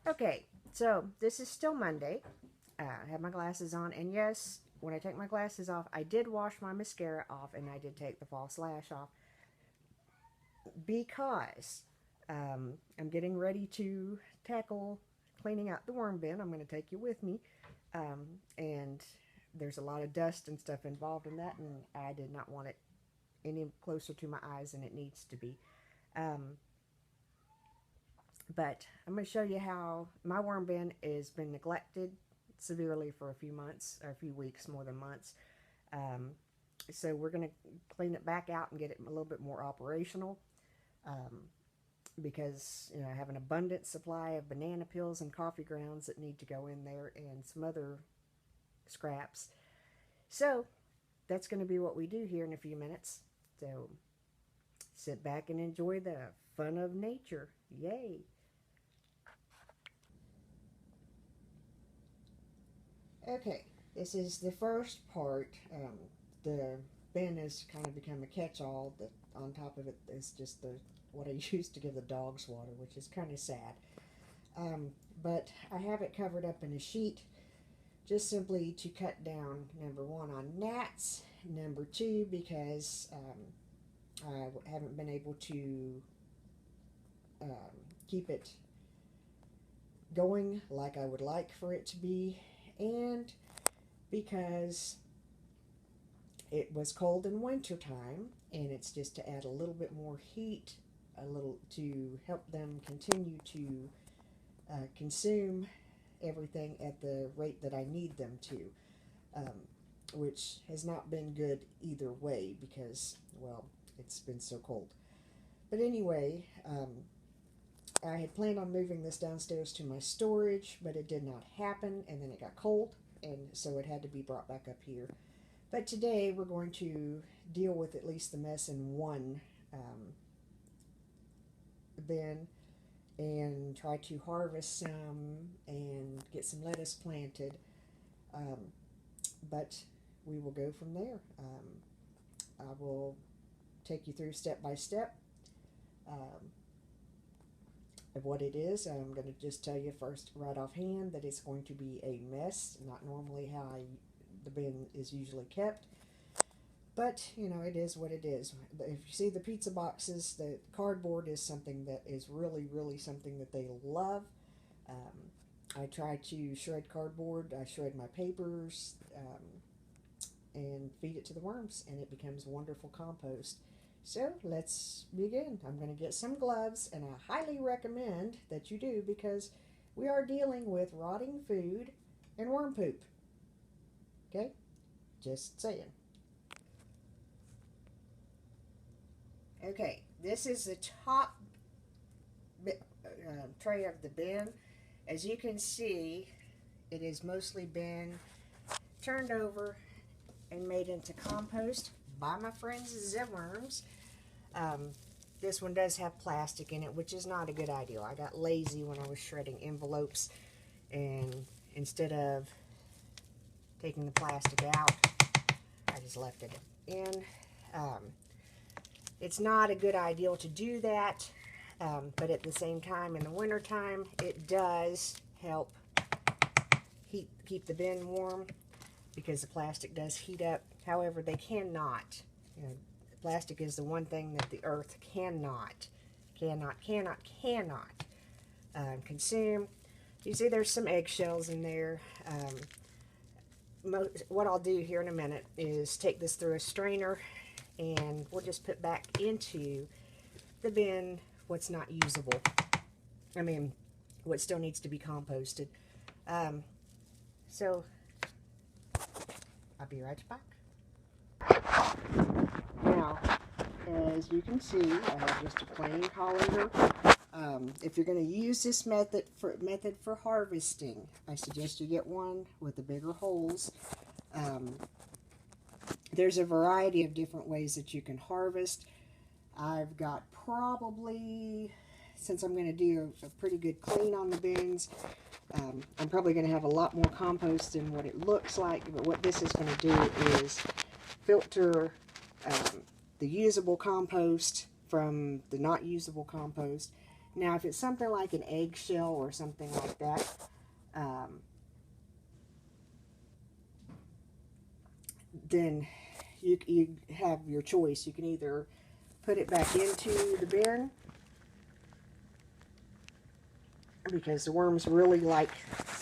Okay, so this is still Monday. I have my glasses on, and yes, when I take my glasses off, I did wash my mascara off, and I did take the false lash off because I'm getting ready to tackle cleaning out the worm bin. I'm going to take you with me, and there's a lot of dust and stuff involved in that, and I did not want it any closer to my eyes than it needs to be. But I'm going to show you how my worm bin has been neglected severely for a few months, or a few weeks, more than months. So we're going to clean it back out and get it a little bit more operational. Because I have an abundant supply of banana peels and coffee grounds that need to go in there, and some other scraps. So that's going to be what we do here in a few minutes. So sit back and enjoy the fun of nature. Yay! Okay, this is the first part. The bin has kind of become a catch-all. On top of it is just what I used to give the dogs water, which is kind of sad. But I have it covered up in a sheet, just simply to cut down, number one, on gnats, number two, because I haven't been able to keep it going like I would like for it to be, and because it was cold in winter time, and it's just to add a little bit more heat, a little to help them continue to consume everything at the rate that I need them to, which has not been good either way because, well, it's been so cold. But anyway, I had planned on moving this downstairs to my storage, but it did not happen, and then it got cold, and so it had to be brought back up here. But today we're going to deal with at least the mess in one bin and try to harvest some and get some lettuce planted. But we will go from there. I will take you through step by step of what it is. I'm going to just tell you first right offhand that it's going to be a mess, not normally how the bin is usually kept, but it is what it is. If you see the pizza boxes, the cardboard is something that is really something that they love. I try to shred cardboard, I shred my papers, and feed it to the worms, and it becomes wonderful compost. So let's begin. I'm going to get some gloves, and I highly recommend that you do, because we are dealing with rotting food and worm poop. Okay? Just saying. Okay, this is the top tray of the bin. As you can see, it has mostly been turned over and made into compost by my friends the worms. This one does have plastic in it, which is not a good idea. I got lazy when I was shredding envelopes, and instead of taking the plastic out, I just left it in. It's not a good idea to do that, but at the same time, in the winter time, it does help keep the bin warm, because the plastic does heat up. However, they cannot. Plastic is the one thing that the earth cannot consume. You see there's some eggshells in there. What I'll do here in a minute is take this through a strainer, and we'll just put back into the bin what's not usable. I mean, what still needs to be composted. So I'll be right back. Now, as you can see, I have just a plain colander. If you're going to use this method for harvesting, I suggest you get one with the bigger holes. There's a variety of different ways that you can harvest. I've got probably, since I'm going to do a pretty good clean on the bins, I'm probably going to have a lot more compost than what it looks like. But what this is going to do is filter the usable compost from the not usable compost, Now, if it's something like an eggshell or something like that, then you have your choice. You can either put it back into the bin, because the worms really like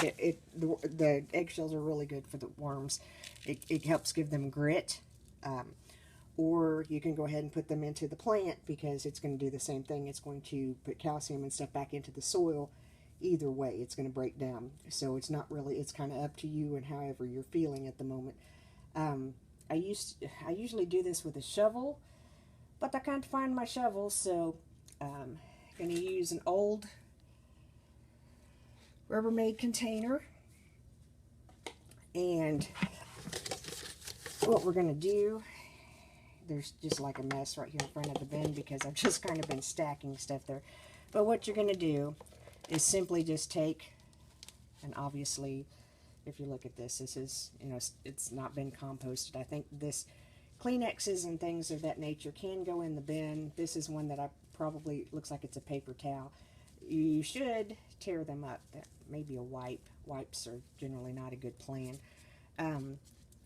it. The eggshells are really good for the worms. It helps give them grit. Or you can go ahead and put them into the plant, because it's going to do the same thing. It's going to put calcium and stuff back into the soil. Either way, it's going to break down. So it's not really, it's kind of up to you and however you're feeling at the moment. I usually do this with a shovel, but I can't find my shovel, so I'm going to use an old Rubbermaid container. And what we're going to do, there's just like a mess right here in front of the bin because I've just kind of been stacking stuff there. But what you're going to do is simply just take, and obviously if you look at this, this is, you know, it's not been composted. I think this Kleenexes and things of that nature can go in the bin. This is one that I probably, looks like it's a paper towel. You should tear them up. Maybe a wipe. Wipes are generally not a good plan.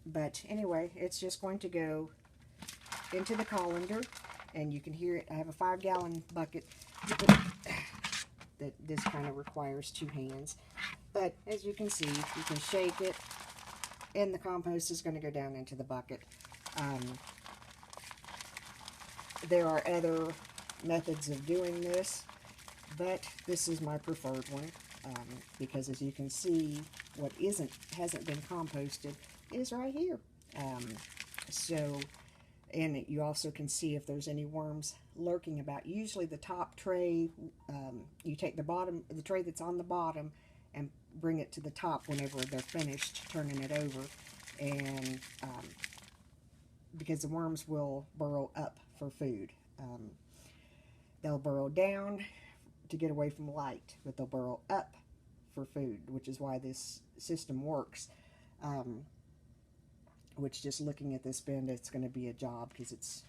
But anyway, it's just going to go into the colander, and you can hear it. I have a 5-gallon bucket that this kind of requires 2 hands. But as you can see, you can shake it, and the compost is going to go down into the bucket. There are other methods of doing this, but this is my preferred one, because as you can see, what hasn't been composted is right here. And you also can see if there's any worms lurking about. Usually the top tray, you take the tray that's on the bottom and bring it to the top whenever they're finished turning it over, and because the worms will burrow up for food. They'll burrow down to get away from light, but they'll burrow up for food, which is why this system works. Which, just looking at this bin, it's going to be a job, because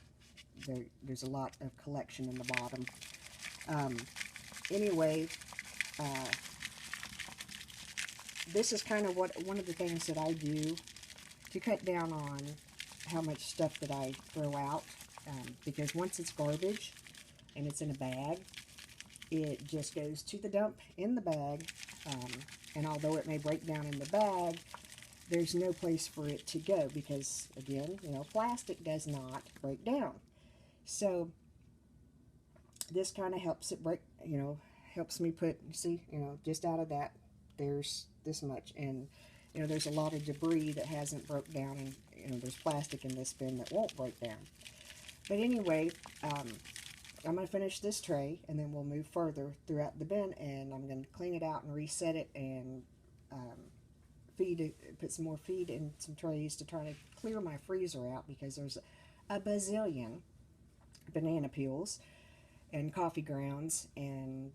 there's a lot of collection in the bottom. Anyway, this is kind of one of the things that I do to cut down on how much stuff that I throw out, because once it's garbage and it's in a bag, it just goes to the dump in the bag, and although it may break down in the bag, there's no place for it to go, because again, you know, plastic does not break down. So this kind of helps it break, you know, helps me put, see, you know, just out of that, there's this much. And, you know, there's a lot of debris that hasn't broke down, and, you know, there's plastic in this bin that won't break down. But anyway, I'm going to finish this tray, and then we'll move further throughout the bin, and I'm going to clean it out and reset it, and put some more feed in some trays to try to clear my freezer out, because there's a bazillion banana peels and coffee grounds and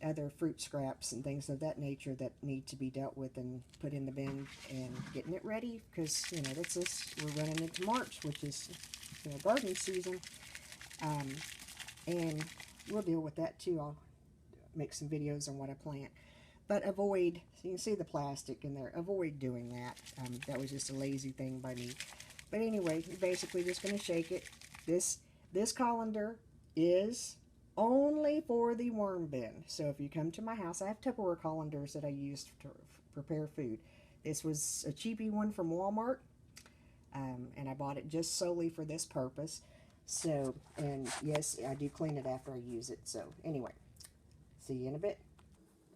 other fruit scraps and things of that nature that need to be dealt with and put in the bin, and getting it ready, because, you know, we're running into March, which is, you know, garden season, and we'll deal with that too. I'll make some videos on what I plant. But avoid, so you can see the plastic in there, avoid doing that. That was just a lazy thing by me. But anyway, you're basically just going to shake it. This colander is only for the worm bin. So if you come to my house, I have Tupperware colanders that I use to prepare food. This was a cheapy one from Walmart, and I bought it just solely for this purpose. So, and yes, I do clean it after I use it. So anyway, see you in a bit.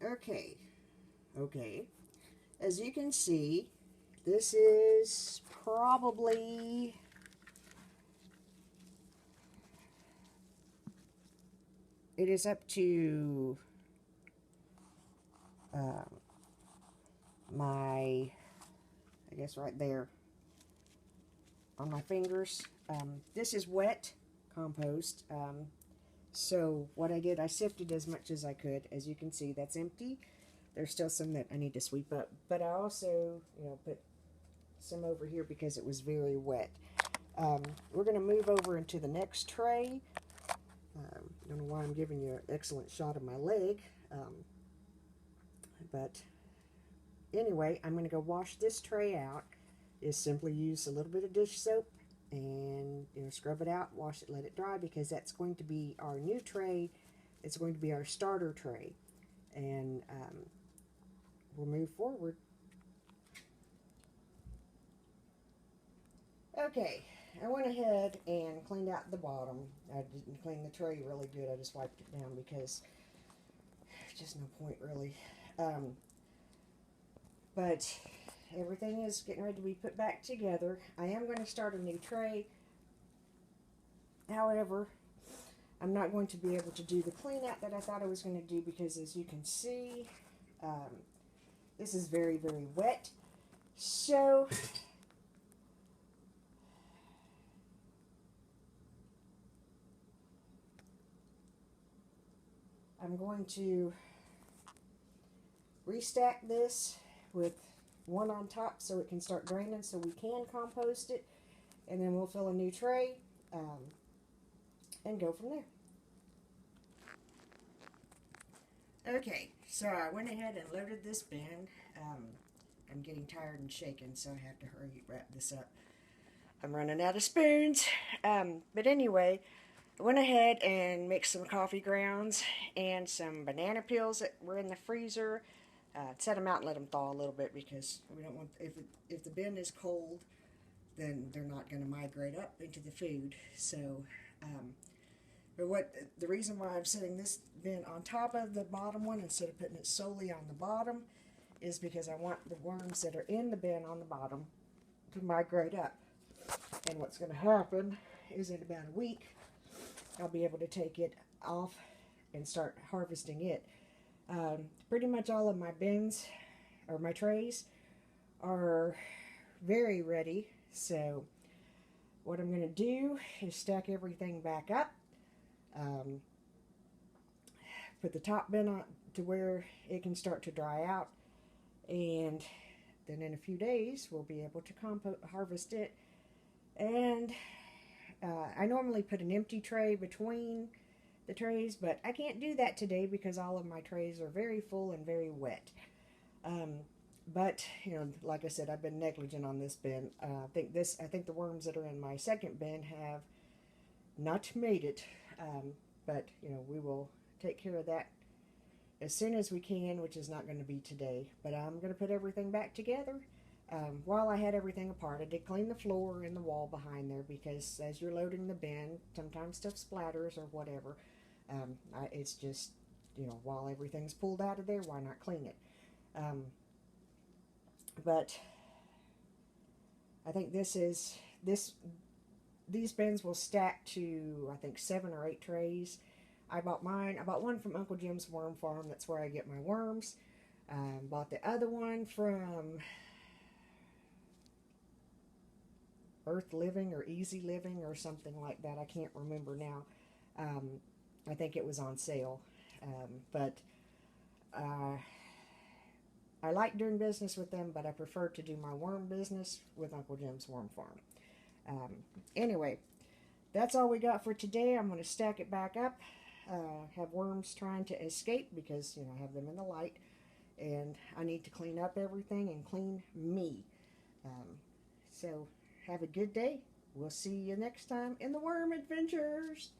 Okay, as you can see, this is probably, it is up to I guess right there on my fingers. This is wet compost. So what I did, I sifted as much as I could. As you can see, that's empty. There's still some that I need to sweep up. But I also, you know, put some over here because it was very wet. We're going to move over into the next tray. don't know why I'm giving you an excellent shot of my leg. But anyway, I'm going to go wash this tray out. Is simply use a little bit of dish soap and scrub it out, wash it, let it dry, because that's going to be our new tray. It's going to be our starter tray, and we'll move forward. Okay, I went ahead and cleaned out the bottom. I didn't clean the tray really good. I just wiped it down because there's just no point really. But everything is getting ready to be put back together. I am going to start a new tray. However, I'm not going to be able to do the clean out that I thought I was going to do, because as you can see, this is very, very wet. So I'm going to restack this with one on top so it can start draining, so we can compost it, and then we'll fill a new tray and go from there. Okay, so I went ahead and loaded this bin. I'm getting tired and shaken, so I have to hurry wrap this up. I'm running out of spoons. But anyway, I went ahead and mixed some coffee grounds and some banana peels that were in the freezer. Set them out and let them thaw a little bit, because we don't want, if the bin is cold, then they're not going to migrate up into the food. So, but the reason why I'm setting this bin on top of the bottom one instead of putting it solely on the bottom is because I want the worms that are in the bin on the bottom to migrate up. And what's going to happen is in about a week, I'll be able to take it off and start harvesting it. Pretty much all of my bins, or my trays, are very ready. So what I'm going to do is stack everything back up. Put the top bin on to where it can start to dry out. And then in a few days, we'll be able to harvest it. And I normally put an empty tray between the trays, but I can't do that today because all of my trays are very full and very wet. But like I said, I've been negligent on this bin. I think the worms that are in my second bin have not made it. But we will take care of that as soon as we can, which is not going to be today. But I'm going to put everything back together. While I had everything apart, I did clean the floor and the wall behind there, because as you're loading the bin, sometimes stuff splatters or whatever. It's just, while everything's pulled out of there, why not clean it? But I think these bins will stack to, I think, 7 or 8 trays. I bought one from Uncle Jim's Worm Farm. That's where I get my worms. Bought the other one from Earth Living or Easy Living or something like that. I can't remember now. I think it was on sale. But I like doing business with them, but I prefer to do my worm business with Uncle Jim's Worm Farm. Anyway, that's all we got for today. I'm going to stack it back up. Have worms trying to escape because, I have them in the light. And I need to clean up everything and clean me. So have a good day. We'll see you next time in the Worm Adventures.